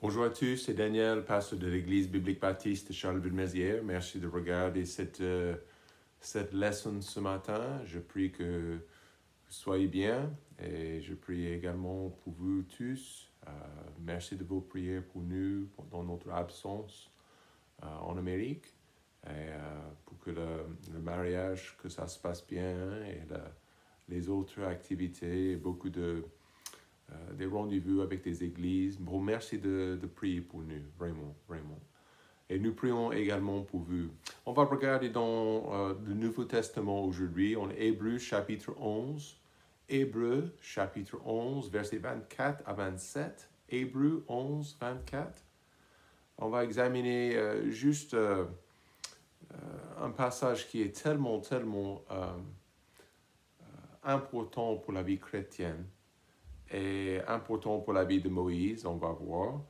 Bonjour à tous, c'est Daniel, pasteur de l'Église biblique baptiste de Charleville-Mézières. Merci de regarder cette leçon ce matin. Je prie que vous soyez bien et je prie également pour vous tous. Merci de vos prières pour nous pendant notre absence en Amérique et pour que le mariage, que ça se passe bien et les autres activités, beaucoup des rendez-vous avec des églises. Bon, merci de prier pour nous, vraiment, vraiment. Et nous prions également pour vous. On va regarder dans le Nouveau Testament aujourd'hui, en Hébreux chapitre 11. Hébreux chapitre 11, versets 24 à 27. Hébreux 11, 24. On va examiner juste un passage qui est tellement important pour la vie chrétienne et important pour la vie de Moïse, on va voir.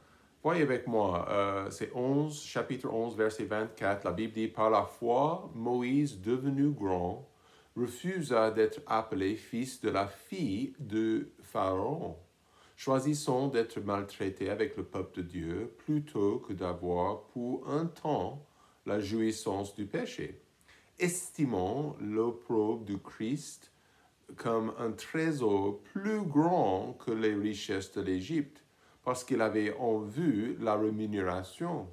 Voyez avec moi, c'est chapitre 11, verset 24, la Bible dit « Par la foi, Moïse, devenu grand, refusa d'être appelé fils de la fille de Pharaon, choisissant d'être maltraité avec le peuple de Dieu plutôt que d'avoir pour un temps la jouissance du péché, estimant l'opprobre du Christ comme un trésor plus grand que les richesses de l'Égypte, parce qu'il avait en vue la rémunération.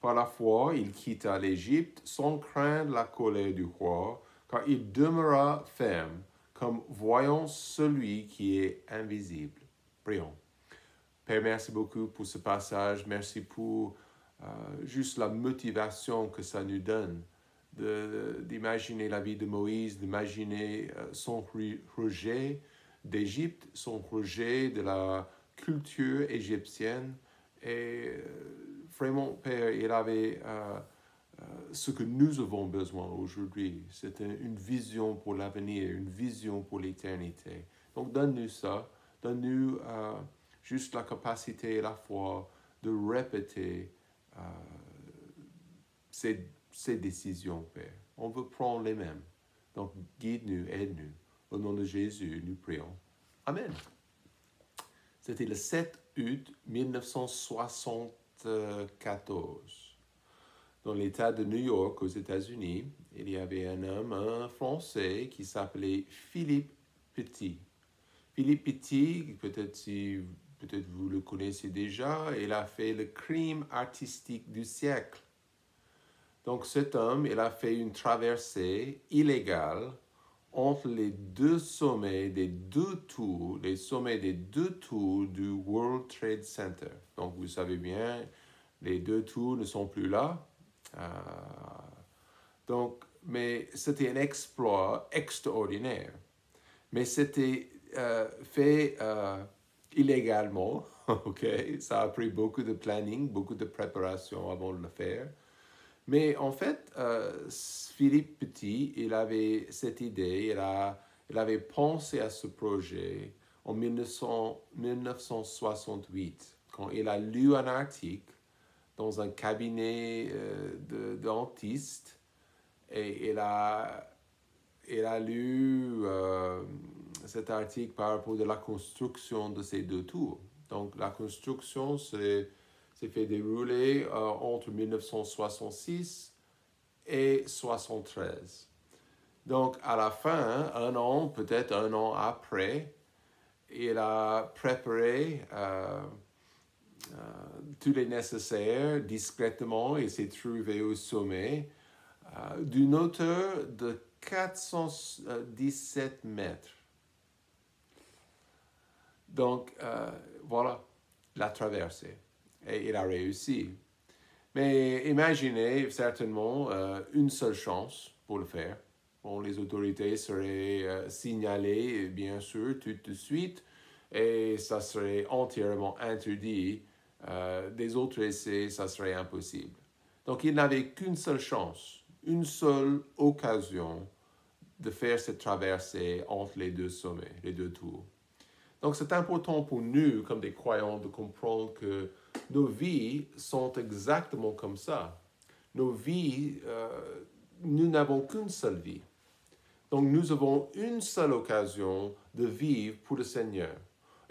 Par la foi, il quitta l'Égypte sans craindre la colère du roi, car il demeura ferme, comme voyant celui qui est invisible. » Prions. Père, merci beaucoup pour ce passage. Merci pour juste la motivation que ça nous donne d'imaginer la vie de Moïse, d'imaginer son rejet d'Égypte, son rejet de la culture égyptienne. Et vraiment, Père, il avait ce que nous avons besoin aujourd'hui. C'est une vision pour l'avenir, une vision pour l'éternité. Donc, donne-nous ça. Donne-nous juste la capacité et la foi de répéter ces décisions, Père. On veut prendre les mêmes. Donc, guide-nous, aide-nous. Au nom de Jésus, nous prions. Amen. C'était le 7 août 1974. Dans l'État de New York, aux États-Unis, il y avait un Français qui s'appelait Philippe Petit. Philippe Petit, peut-être vous le connaissez déjà, il a fait le crime artistique du siècle. Donc cet homme, il a fait une traversée illégale entre les deux sommets des deux tours, les sommets des deux tours du World Trade Center. Donc vous savez bien, les deux tours ne sont plus là. Mais c'était un exploit extraordinaire. Mais c'était fait illégalement, ok? Ça a pris beaucoup de planning, beaucoup de préparation avant de le faire. Mais en fait, Philippe Petit, il avait cette idée, il avait pensé à ce projet en 1968, quand il a lu un article dans un cabinet de dentiste, et il a lu cet article par rapport à la construction de ces deux tours. Donc la construction, s'est fait dérouler entre 1966 et 1973. Donc, à la fin, peut-être un an après, il a préparé tout les nécessaires discrètement. Il s'est trouvé au sommet d'une hauteur de 417 mètres. Donc, voilà la traversée. Et il a réussi. Mais imaginez certainement une seule chance pour le faire. Bon, les autorités seraient signalées, bien sûr, tout de suite, et ça serait entièrement interdit. Des autres essais, ça serait impossible. Donc, il n'avait qu'une seule chance, une seule occasion de faire cette traversée entre les deux sommets, les deux tours. Donc, c'est important pour nous, comme des croyants, de comprendre que nos vies sont exactement comme ça. Nos vies, nous n'avons qu'une seule vie. Donc, nous avons une seule occasion de vivre pour le Seigneur.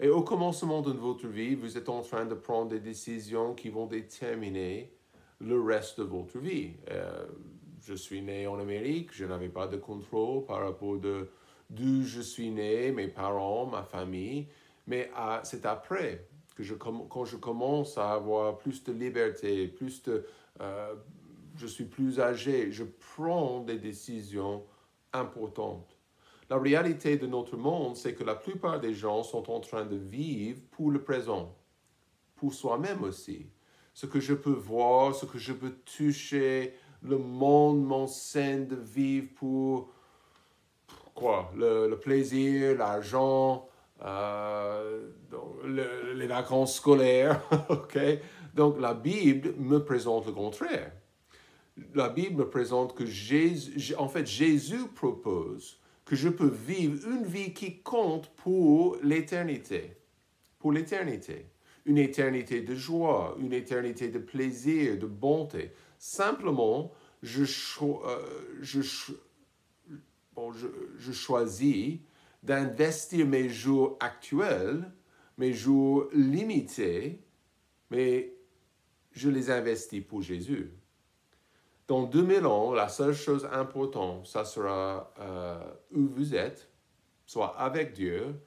Et au commencement de votre vie, vous êtes en train de prendre des décisions qui vont déterminer le reste de votre vie. Je suis né en Amérique, je n'avais pas de contrôle par rapport d'où je suis né, mes parents, ma famille, mais c'est après que quand je commence à avoir plus de liberté, je suis plus âgé, je prends des décisions importantes. La réalité de notre monde, c'est que la plupart des gens sont en train de vivre pour le présent, pour soi-même aussi. Ce que je peux voir, ce que je peux toucher, le monde m'enseigne de vivre pour quoi? Le plaisir, l'argent, les vacances scolaires, ok? Donc la Bible me présente le contraire. La Bible me présente que Jésus propose que je peux vivre une vie qui compte pour l'éternité. Pour l'éternité. Une éternité de joie, une éternité de plaisir, de bonté. Simplement, je choisis d'investir mes jours actuels, mes jours limités, mais je les investis pour Jésus. Dans 2000 ans, la seule chose importante, ça sera où vous êtes, soit avec Dieu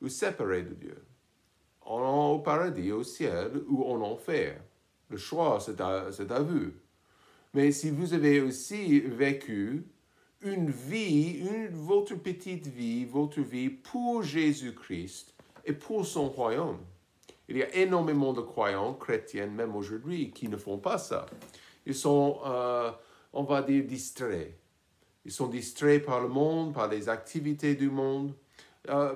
ou séparé de Dieu. Au paradis, au ciel ou en enfer. Le choix, c'est à vous. Mais si vous avez aussi vécu une vie, votre petite vie, votre vie pour Jésus-Christ et pour son royaume. Il y a énormément de croyants chrétiens, même aujourd'hui, qui ne font pas ça. Ils sont, on va dire, distraits. Ils sont distraits par le monde, par les activités du monde.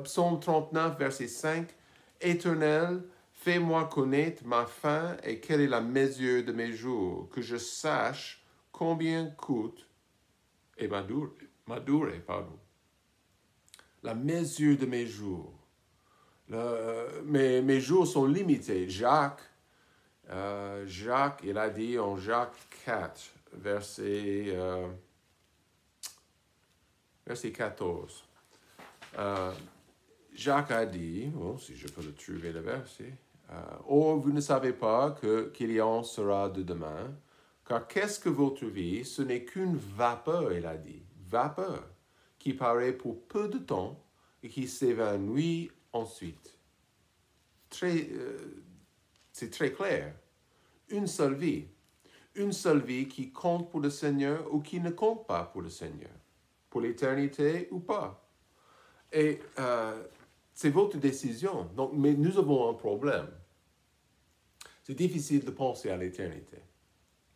Psaume 39, verset 5. « Éternel, fais-moi connaître ma fin et quelle est la mesure de mes jours, que je sache combien coûte et ma durée, pardon. La mesure de mes jours. Mes jours sont limités. Jacques, il a dit en Jacques 4, verset 14. Jacques a dit, si je peux le trouver le verset, « Or, vous ne savez pas qu'il y en sera de demain, car qu'est-ce que votre vie? Ce n'est qu'une vapeur, il a dit, vapeur, qui paraît pour peu de temps et qui s'évanouit ensuite. » C'est très clair. Une seule vie qui compte pour le Seigneur ou qui ne compte pas pour le Seigneur, pour l'éternité ou pas. Et c'est votre décision. Donc, mais nous avons un problème. C'est difficile de penser à l'éternité,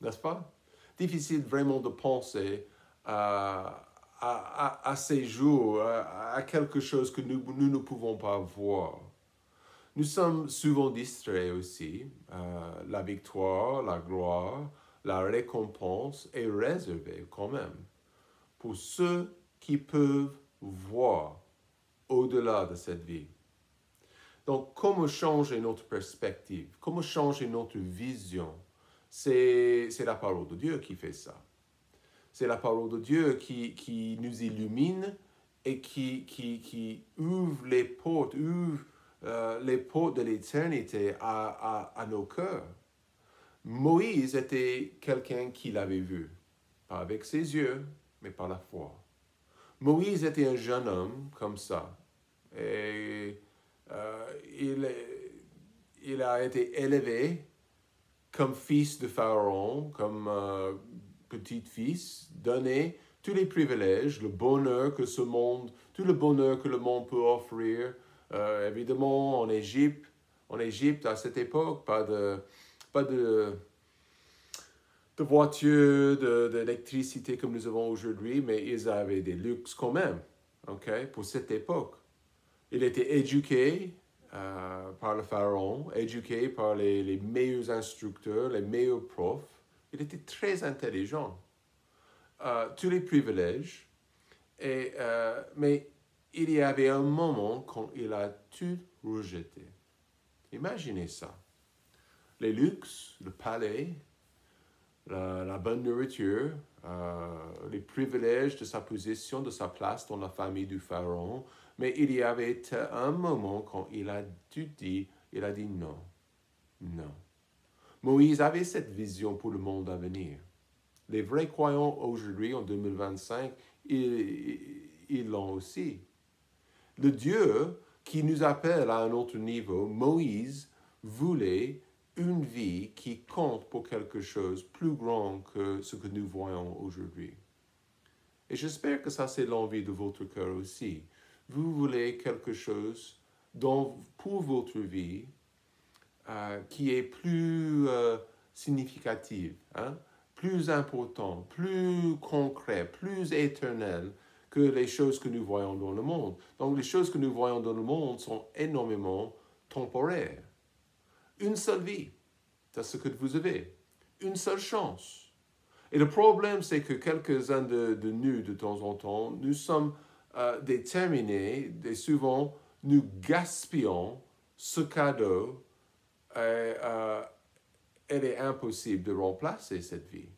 n'est-ce pas? Difficile vraiment de penser à ces jours, à quelque chose que nous ne pouvons pas voir. Nous sommes souvent distraits aussi. La victoire, la gloire, la récompense est réservée quand même pour ceux qui peuvent voir au-delà de cette vie. Donc, comment changer notre perspective? Comment changer notre vision? C'est la parole de Dieu qui fait ça. C'est la parole de Dieu qui nous illumine et qui ouvre les portes de l'éternité à nos cœurs. Moïse était quelqu'un qui l'avait vu, pas avec ses yeux, mais par la foi. Moïse était un jeune homme comme ça, et il a été élevé comme fils de Pharaon, comme petit-fils, donné tous les privilèges, le bonheur que tout le bonheur que le monde peut offrir. Évidemment, en Égypte, à cette époque, pas de voitures, d'électricité comme nous avons aujourd'hui, mais ils avaient des luxes quand même, pour cette époque. Il était éduqué par le pharaon, éduqué par les meilleurs instructeurs, les meilleurs profs. Il était très intelligent. Tous les privilèges. Mais il y avait un moment quand il a tout rejeté. Imaginez ça. Les luxes, le palais, la bonne nourriture, les privilèges de sa position, de sa place dans la famille du pharaon, Mais il y avait un moment quand il a dit non, non. Moïse avait cette vision pour le monde à venir. Les vrais croyants aujourd'hui, en 2025, ils l'ont aussi. Le Dieu qui nous appelle à un autre niveau, Moïse voulait une vie qui compte pour quelque chose plus grand que ce que nous voyons aujourd'hui. Et j'espère que ça, c'est l'envie de votre cœur aussi. Vous voulez quelque chose pour votre vie qui est plus significatif, hein? Plus important, plus concret, plus éternel que les choses que nous voyons dans le monde. Donc les choses que nous voyons dans le monde sont énormément temporaires. Une seule vie, c'est ce que vous avez. Une seule chance. Et le problème, c'est que quelques-uns de nous, de temps en temps, nous sommes déterminés et souvent nous gaspillons ce cadeau. Elle est impossible de remplacer cette vie.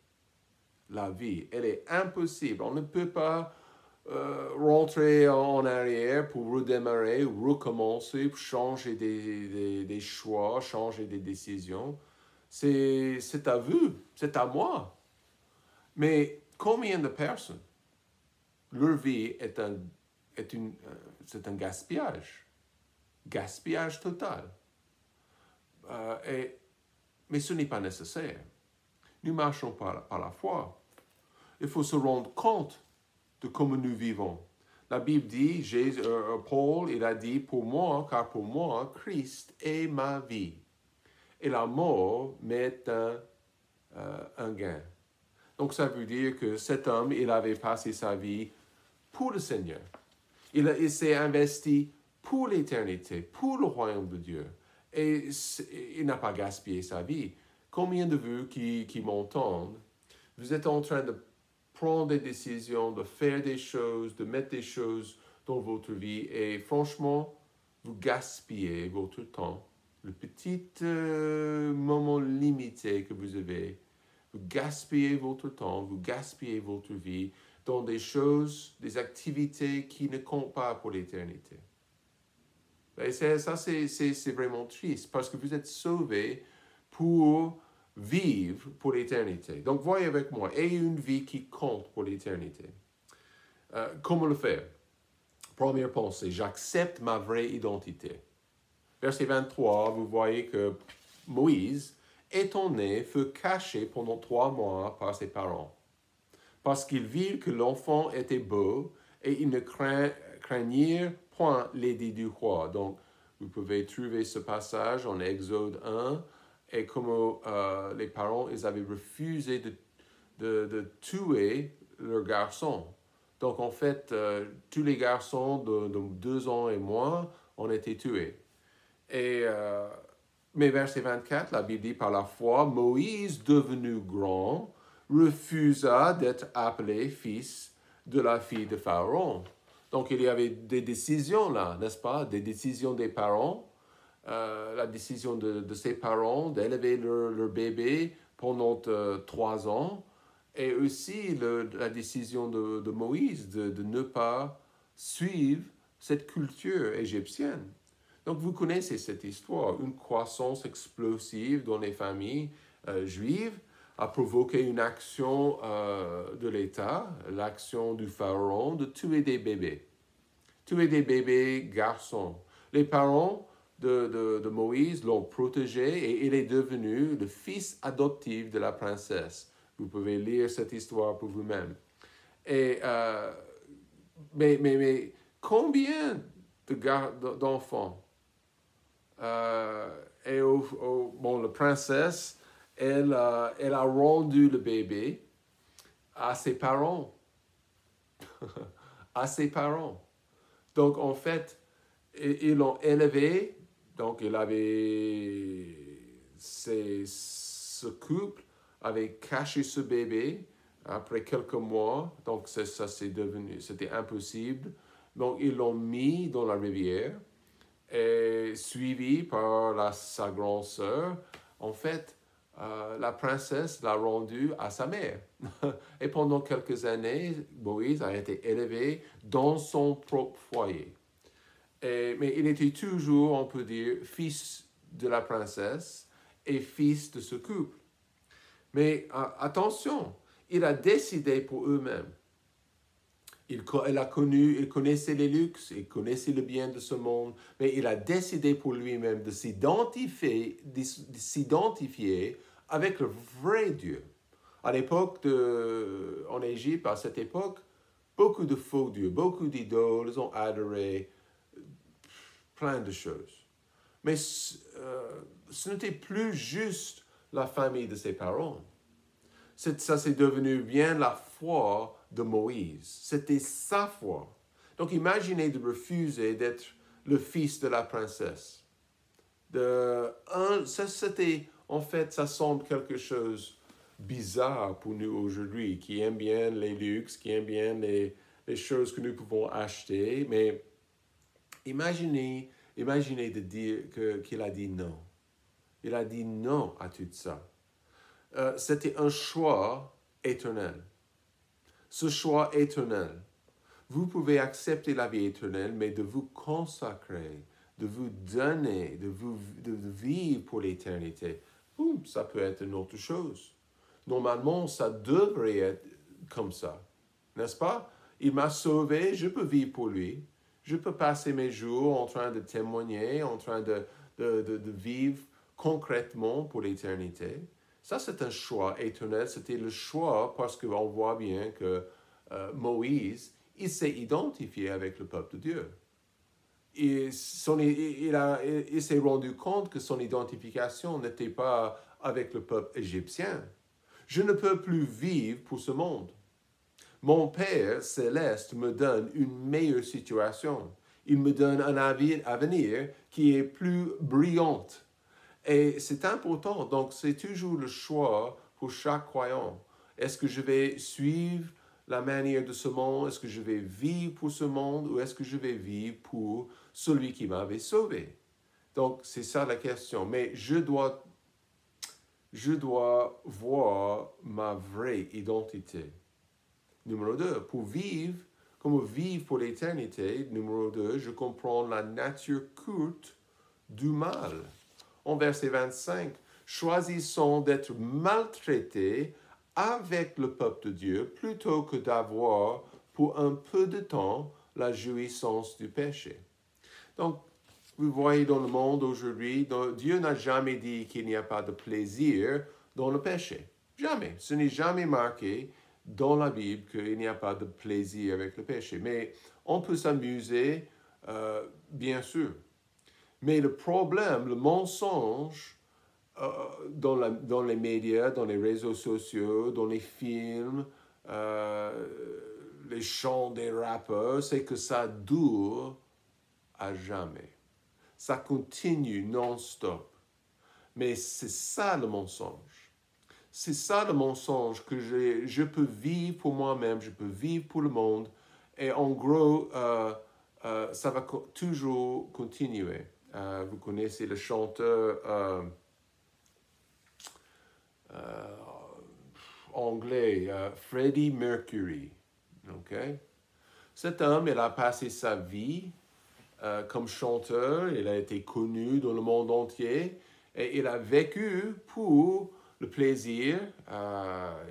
La vie, elle est impossible. On ne peut pas rentrer en arrière pour redémarrer, recommencer, changer des choix, changer des décisions. C'est à vous, c'est à moi. Mais combien de personnes, leur vie c'est un gaspillage. Gaspillage total. Mais ce n'est pas nécessaire. Nous marchons par la foi. Il faut se rendre compte de comment nous vivons. La Bible dit, Paul, il a dit, car pour moi, Christ est ma vie. Et la mort m'est un gain. Donc ça veut dire que cet homme, il avait passé sa vie pour le Seigneur. Il s'est investi pour l'éternité, pour le royaume de Dieu. Et il n'a pas gaspillé sa vie. Combien de vous qui m'entendent, vous êtes en train de prendre des décisions, de faire des choses, de mettre des choses dans votre vie et franchement, vous gaspillez votre temps. Le petit moment limité que vous avez, vous gaspillez votre temps, vous gaspillez votre vie dans des choses, des activités qui ne comptent pas pour l'éternité. Et c'est vraiment triste parce que vous êtes sauvés pour vivre pour l'éternité. Donc, voyez avec moi, ayez une vie qui compte pour l'éternité. Comment le faire? Première pensée, j'accepte ma vraie identité. Verset 23, vous voyez que Moïse, étant né, fut caché pendant 3 mois par ses parents, parce qu'ils virent que l'enfant était beau et ils ne craignirent point l'édit du roi. Donc, vous pouvez trouver ce passage en Exode 1, et comme les parents, ils avaient refusé de tuer leurs garçons. Donc, en fait, tous les garçons de 2 ans et moins ont été tués. Mais verset 24, la Bible dit, par la foi, Moïse, devenu grand, refusa d'être appelé fils de la fille de Pharaon. Donc, il y avait des décisions là, n'est-ce pas? Des décisions des parents. La décision de ses parents d'élever leur bébé pendant 3 ans. Et aussi la décision de Moïse de ne pas suivre cette culture égyptienne. Donc, vous connaissez cette histoire. Une croissance explosive dans les familles juives a provoqué une action de l'État, l'action du pharaon, de tuer des bébés. Tuer des bébés garçons. Les parents de Moïse l'ont protégé et il est devenu le fils adoptif de la princesse. Vous pouvez lire cette histoire pour vous-même. Mais combien d'enfants la princesse, elle a rendu le bébé à ses parents. À ses parents. Donc, en fait, ils l'ont élevé. Donc, ce couple avait caché ce bébé après quelques mois. Donc, c'était impossible. Donc, ils l'ont mis dans la rivière et suivi par sa grande sœur. En fait, la princesse l'a rendu à sa mère. Et pendant quelques années, Moïse a été élevé dans son propre foyer. Mais il était toujours, on peut dire, fils de la princesse et fils de ce couple. Mais attention, il a décidé pour eux-mêmes. Il connaissait les luxes, il connaissait le bien de ce monde, mais il a décidé pour lui-même de s'identifier avec le vrai Dieu. À l'époque en Égypte, à cette époque, beaucoup de faux dieux, beaucoup d'idoles ont adoré plein de choses. Mais ce n'était plus juste la famille de ses parents. Ça c'est devenu bien la foi de Moïse. C'était sa foi. Donc imaginez de refuser d'être le fils de la princesse. En fait, ça semble quelque chose bizarre pour nous aujourd'hui, qui aiment bien les luxes, qui aiment bien les choses que nous pouvons acheter, mais imaginez de dire qu'il a dit non. Il a dit non à tout ça. C'était un choix éternel. Ce choix éternel, vous pouvez accepter la vie éternelle, mais de vous consacrer, de vous donner, de vivre pour l'éternité, ça peut être une autre chose. Normalement, ça devrait être comme ça, n'est-ce pas? Il m'a sauvé, je peux vivre pour lui. Je peux passer mes jours en train de témoigner, en train de vivre concrètement pour l'éternité. Ça, c'est un choix éternel. C'était le choix parce qu'on voit bien que Moïse, il s'est identifié avec le peuple de Dieu. Il s'est rendu compte que son identification n'était pas avec le peuple égyptien. Je ne peux plus vivre pour ce monde. Mon Père céleste me donne une meilleure situation. Il me donne un avenir qui est plus brillant. Et c'est important, donc c'est toujours le choix pour chaque croyant. Est-ce que je vais suivre la manière de ce monde? Est-ce que je vais vivre pour ce monde? Ou est-ce que je vais vivre pour celui qui m'avait sauvé? Donc c'est ça la question. Mais je dois voir ma vraie identité. Numéro 2, pour vivre pour l'éternité, numéro 2, je comprends la nature courte du mal. En verset 25, choisissons d'être maltraités avec le peuple de Dieu plutôt que d'avoir pour un peu de temps la jouissance du péché. Donc, vous voyez dans le monde aujourd'hui, Dieu n'a jamais dit qu'il n'y a pas de plaisir dans le péché. Jamais. Ce n'est jamais marqué dans la Bible qu'il n'y a pas de plaisir avec le péché. Mais on peut s'amuser, bien sûr. Mais le problème, le mensonge dans les médias, dans les réseaux sociaux, dans les films, les chants des rappeurs, c'est que ça dure à jamais. Ça continue non-stop. Mais c'est ça le mensonge. C'est ça le mensonge que je peux vivre pour moi-même, je peux vivre pour le monde. Et en gros, ça va toujours continuer. Vous connaissez le chanteur anglais, Freddie Mercury. Okay? Cet homme, il a passé sa vie comme chanteur, il a été connu dans le monde entier et il a vécu pour le plaisir.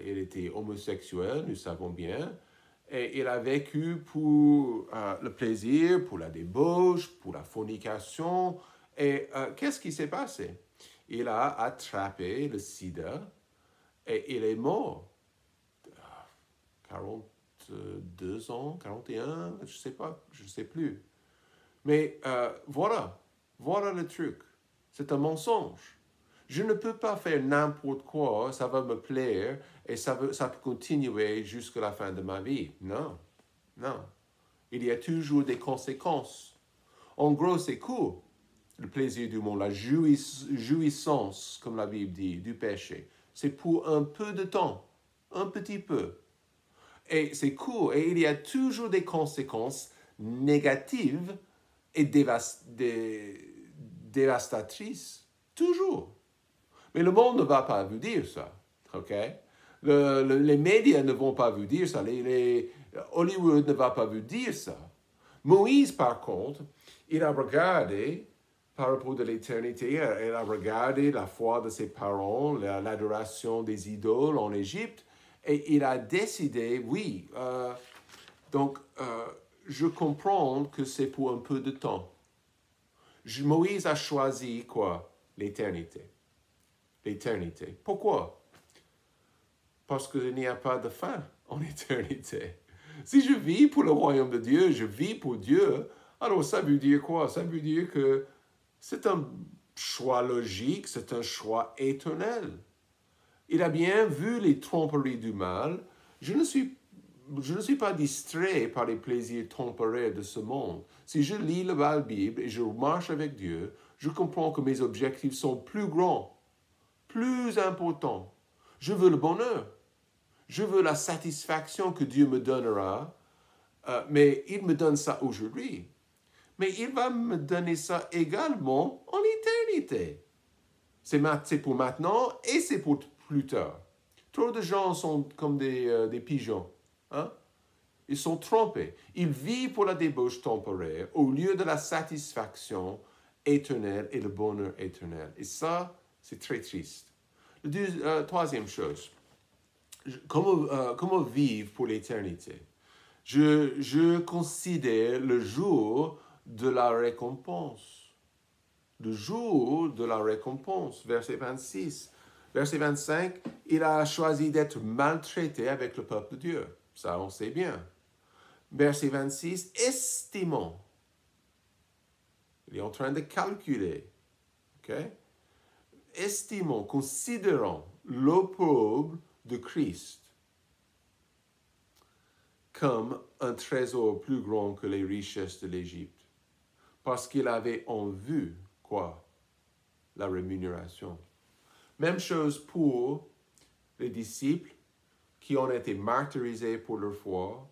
Il était homosexuel, nous savons bien. Et il a vécu pour le plaisir, pour la débauche, pour la fornication. Et qu'est-ce qui s'est passé? Il a attrapé le sida et il est mort. 42 ans, 41, je ne sais pas, je ne sais plus. Mais voilà le truc. C'est un mensonge. Je ne peux pas faire n'importe quoi, ça va me plaire et ça peut continuer jusqu'à la fin de ma vie. Non. Il y a toujours des conséquences. En gros, c'est cool, le plaisir du monde, la jouissance, comme la Bible dit, du péché. C'est pour un peu de temps, un petit peu. Et c'est cool, et il y a toujours des conséquences négatives et dévastatrices. Toujours. Mais le monde ne va pas vous dire ça, ok? Les médias ne vont pas vous dire ça, Hollywood ne va pas vous dire ça. Moïse, par contre, il a regardé par rapport de l'éternité, il a regardé la foi de ses parents, l'adoration des idoles en Égypte, et il a décidé, oui, donc je comprends que c'est pour un peu de temps. Moïse a choisi quoi? L'éternité. L'éternité. Pourquoi? Parce qu'il n'y a pas de fin en éternité. Si je vis pour le royaume de Dieu, je vis pour Dieu, alors ça veut dire quoi? Ça veut dire que c'est un choix logique, c'est un choix éternel. Il a bien vu les tromperies du mal. Je ne suis pas distrait par les plaisirs temporaires de ce monde. Si je lis la Bible et je marche avec Dieu, je comprends que mes objectifs sont plus grands, plus importants. Je veux le bonheur. Je veux la satisfaction que Dieu me donnera, mais il me donne ça aujourd'hui. Mais il va me donner ça également en éternité. C'est pour maintenant et c'est pour plus tard. Trop de gens sont comme des pigeons. Hein? Ils sont trompés. Ils vivent pour la débauche temporaire au lieu de la satisfaction éternelle et le bonheur éternel. Et ça, c'est très triste. Troisième chose, comment vivre pour l'éternité? Je considère le jour de la récompense. Le jour de la récompense, verset 26. Verset 25, il a choisi d'être maltraité avec le peuple de Dieu. Ça, on sait bien. Verset 26, estimant. Il est en train de calculer. Okay? Estimant, considérant l'opprobre de Christ comme un trésor plus grand que les richesses de l'Égypte. Parce qu'il avait en vue, quoi? La rémunération. Même chose pour les disciples qui ont été martyrisés pour leur foi,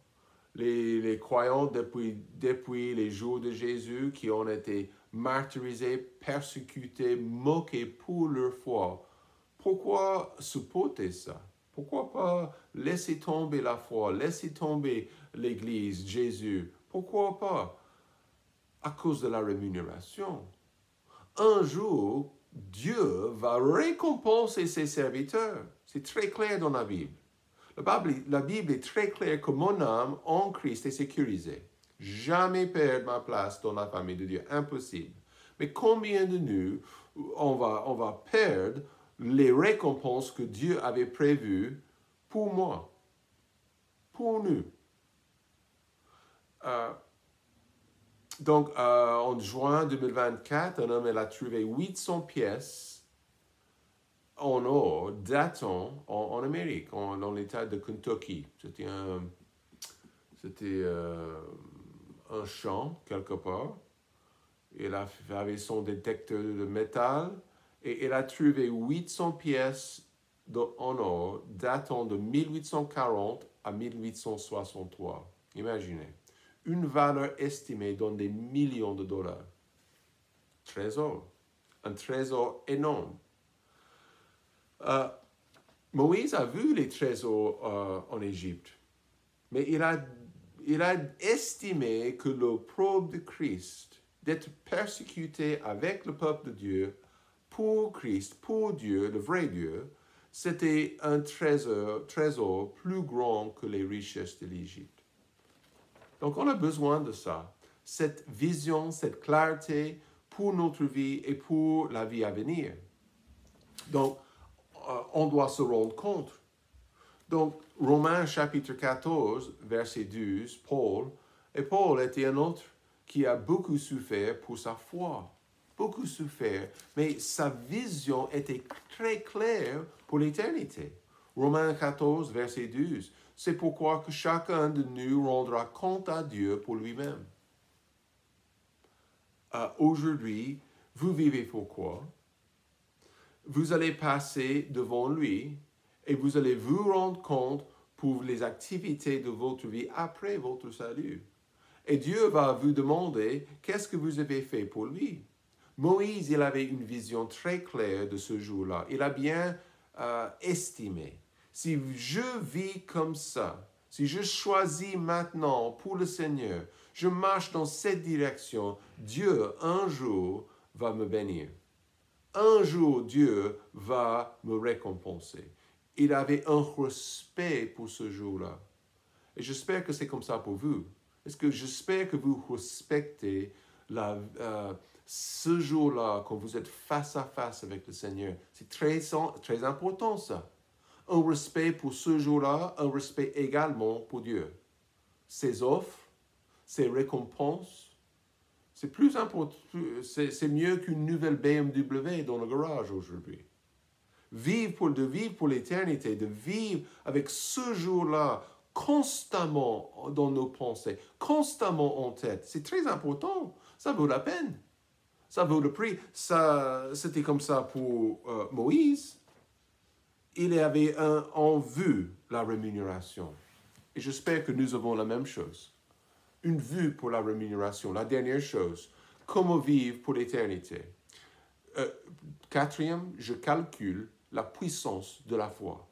les croyants depuis les jours de Jésus qui ont été martyrisés, persécutés, moqués pour leur foi. Pourquoi supporter ça? Pourquoi pas laisser tomber la foi, laisser tomber l'Église, Jésus? Pourquoi pas? À cause de la rémunération. Un jour, Dieu va récompenser ses serviteurs. C'est très clair dans la Bible. La Bible est très claire que mon âme en Christ est sécurisée. Jamais perdre ma place dans la famille de Dieu. Impossible. Mais combien de nous, on va perdre les récompenses que Dieu avait prévues pour moi, pour nous? Donc, en juin 2024, un homme a trouvé 800 pièces en or datant en Amérique, dans l'État de Kentucky. C'était un champ quelque part. Il avait son détecteur de métal et il a trouvé 800 pièces en or datant de 1840 à 1863. Imaginez. Une valeur estimée dans des millions de dollars. Trésor. Un trésor énorme. Moïse a vu les trésors en Égypte, mais il a estimé que l'opprobre de Christ, d'être persécuté avec le peuple de Dieu, pour Christ, pour Dieu, le vrai Dieu, c'était un trésor plus grand que les richesses de l'Égypte. Donc on a besoin de ça, cette vision, cette clarté pour notre vie et pour la vie à venir. Donc, on doit se rendre compte. Donc, Romains chapitre 14, verset 12, Paul était un autre qui a beaucoup souffert pour sa foi. Beaucoup souffert, mais sa vision était très claire pour l'éternité. Romains 14, verset 12, c'est pourquoi que chacun de nous rendra compte à Dieu pour lui-même. Aujourd'hui, vous vivez pour quoi? Vous allez passer devant lui et vous allez vous rendre compte pour les activités de votre vie après votre salut. Et Dieu va vous demander qu'est-ce que vous avez fait pour lui. Moïse, il avait une vision très claire de ce jour-là. Il a bien estimé. Si je vis comme ça, si je choisis maintenant pour le Seigneur, je marche dans cette direction, Dieu, un jour, va me bénir. Un jour, Dieu va me récompenser. Il avait un respect pour ce jour-là. Et j'espère que c'est comme ça pour vous. J'espère que vous respectez ce jour-là, quand vous êtes face à face avec le Seigneur. C'est très important, ça. Un respect pour ce jour-là, un respect également pour Dieu. Ses offres, ses récompenses, c'est plus important, c'est mieux qu'une nouvelle BMW dans le garage aujourd'hui. Vivre pour l'éternité, de vivre avec ce jour-là constamment dans nos pensées, constamment en tête, c'est très important. Ça vaut la peine. Ça vaut le prix. C'était comme ça pour Moïse. Il avait en vue la rémunération. Et j'espère que nous avons la même chose. Une vue pour la rémunération. La dernière chose, comment vivre pour l'éternité. Quatrième, je calcule la puissance de la foi.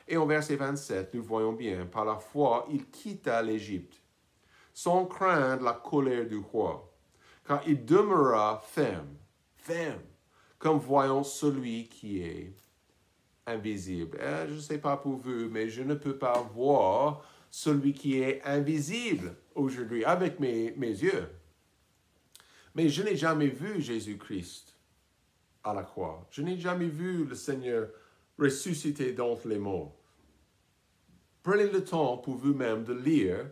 Et en verset 27, nous voyons bien, par la foi, il quitta l'Égypte, sans craindre la colère du roi, car il demeura ferme, comme voyant celui qui est invisible. Je ne sais pas pour vous, mais je ne peux pas voir celui qui est invisible aujourd'hui avec mes yeux. Mais je n'ai jamais vu Jésus-Christ à la croix. Je n'ai jamais vu le Seigneur ressuscité d'entre les morts. Prenez le temps pour vous-même de lire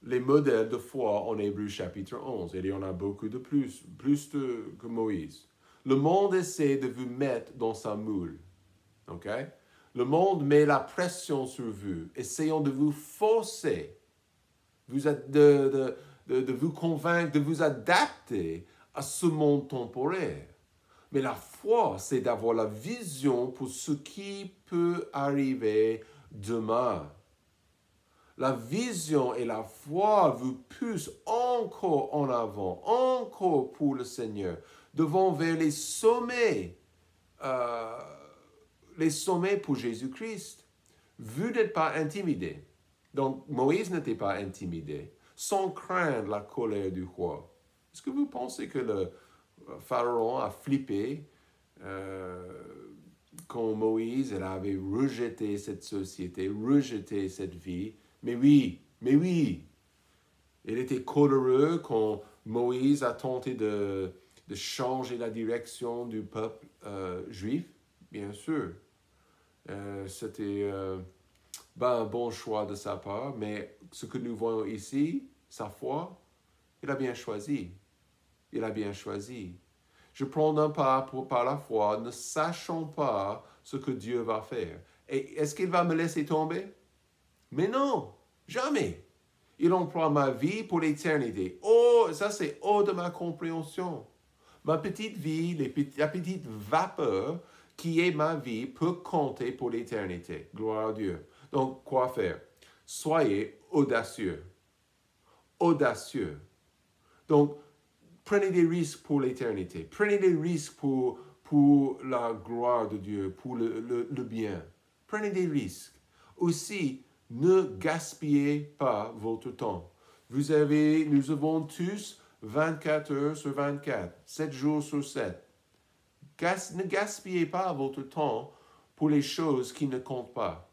les modèles de foi en Hébreux chapitre 11. Il y en a beaucoup de plus que Moïse. Le monde essaie de vous mettre dans sa moule. Okay? Le monde met la pression sur vous, essayant de vous forcer, de vous convaincre, de vous adapter à ce monde temporaire. Mais la foi, c'est d'avoir la vision pour ce qui peut arriver demain. La vision et la foi vous poussent encore en avant, encore pour le Seigneur, devant vers les sommets pour Jésus-Christ. Vous n'êtes pas intimidé. Donc, Moïse n'était pas intimidé, sans craindre la colère du roi. Est-ce que vous pensez que le Pharaon a flippé quand Moïse avait rejeté cette société, rejeté cette vie? Mais oui. Il était coléreux quand Moïse a tenté de changer la direction du peuple juif, bien sûr. C'était un bon choix de sa part, mais ce que nous voyons ici, sa foi, il a bien choisi. Il a bien choisi. Je prends un pas par la foi, ne sachant pas ce que Dieu va faire. Et est-ce qu'il va me laisser tomber? Mais non, jamais. Il emploie ma vie pour l'éternité. Oh, ça c'est hors de ma compréhension. Ma petite vie, la petite vapeur qui est ma vie peut compter pour l'éternité. Gloire à Dieu. Donc, quoi faire? Soyez audacieux. Audacieux. Donc, prenez des risques pour l'éternité. Prenez des risques pour la gloire de Dieu, pour le bien. Prenez des risques. Aussi, ne gaspillez pas votre temps. Nous avons tous 24 heures sur 24, 7 jours sur 7. Ne gaspillez pas votre temps pour les choses qui ne comptent pas.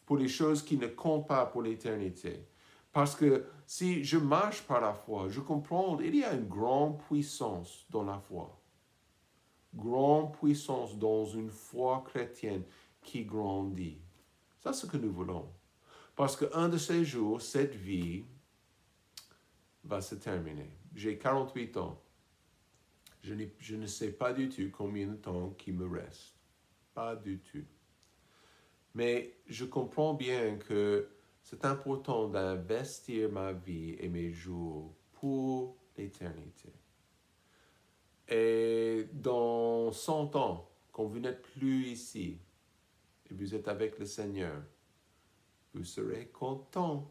Pour les choses qui ne comptent pas pour l'éternité. Parce que si je marche par la foi, je comprends qu'il y a une grande puissance dans la foi. Grande puissance dans une foi chrétienne qui grandit. C'est ce que nous voulons. Parce qu'un de ces jours, cette vie va se terminer. J'ai 48 ans. Je ne sais pas du tout combien de temps il me reste. Pas du tout. Mais je comprends bien que c'est important d'investir ma vie et mes jours pour l'éternité. Et dans 100 ans, quand vous n'êtes plus ici et vous êtes avec le Seigneur, vous serez content.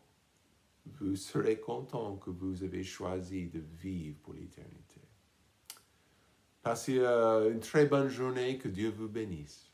Vous serez content que vous avez choisi de vivre pour l'éternité. Passez une très bonne journée, que Dieu vous bénisse.